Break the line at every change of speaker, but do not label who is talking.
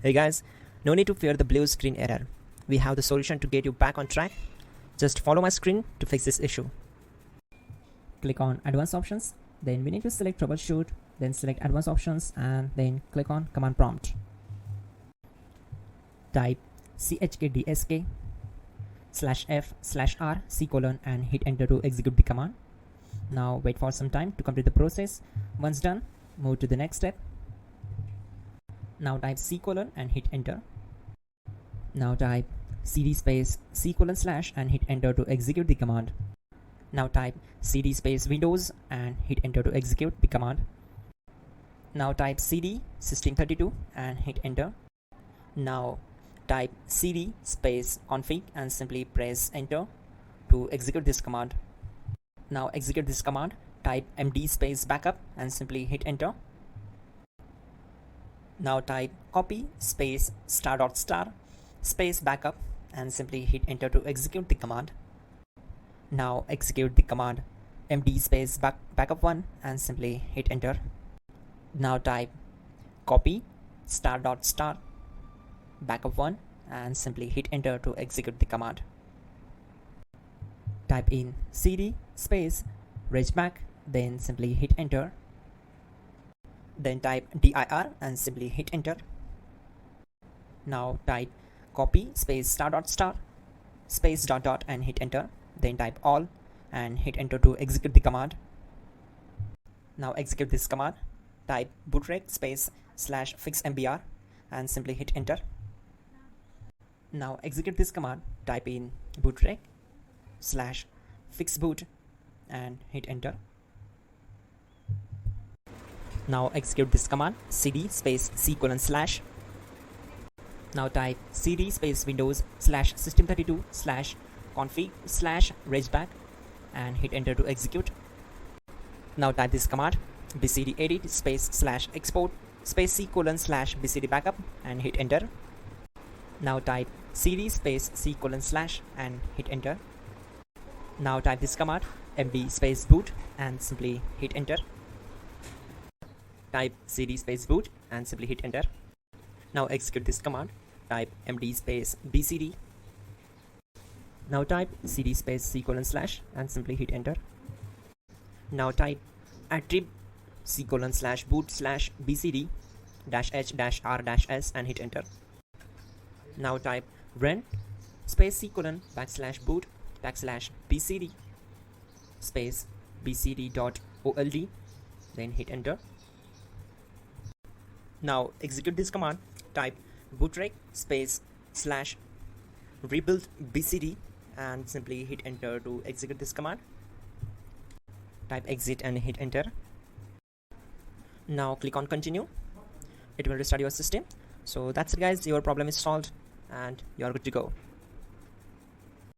Hey guys, no need to fear the blue screen error. We have the solution to get you back on track. Just follow my screen to fix this issue. Click on Advanced Options, then we need to select Troubleshoot, then select Advanced Options and then click on Command Prompt. Type chkdsk/f/r:/c: and hit enter to execute the command. Now wait for some time to complete the process. Once done, move to the next step. Now type C: and hit enter. Now type cd space C: / and hit enter to execute the command. Now type cd space Windows and hit enter to execute the command. Now type cd system32 and hit enter. Now type cd space config and simply press enter to execute this command. Now execute this command. Type md space backup and simply hit enter. Now type copy space *** space backup and simply hit enter to execute the command. Now execute the command md space backup1 and simply hit enter. Now type copy *** backup1 and simply hit enter to execute the command. Type in cd space regback, then simply hit enter. Then type dir and simply hit enter. Now type copy space *** space .. and hit enter. Then type all and hit enter to execute the command. Now execute this command. Type bootrec space /fixmbr and simply hit enter. Now execute this command. Type in bootrec /fixboot and hit enter. Now execute this command cd space C:/. Now type cd space Windows /system32 /config /regback and hit enter to execute. Now type this command bcd edit space /export space C:/ bcd backup and hit enter. Now type cd space C:/ and hit enter. Now type this command md space boot and simply hit enter. Type cd space boot and simply hit enter. Now execute this command. Type md space bcd. Now type cd space C:/ and simply hit enter. Now type attrib C:/ boot /bcd -h-r-s and hit enter. Now type run space C:/ \boot \bcd space bcd.old, then hit enter. Now execute this command. Type bootrec space /rebuild bcd and simply hit enter to execute this command. Type exit and hit enter. Now click on continue. It will restart your system. So that's it guys, your problem is solved and you're good to go.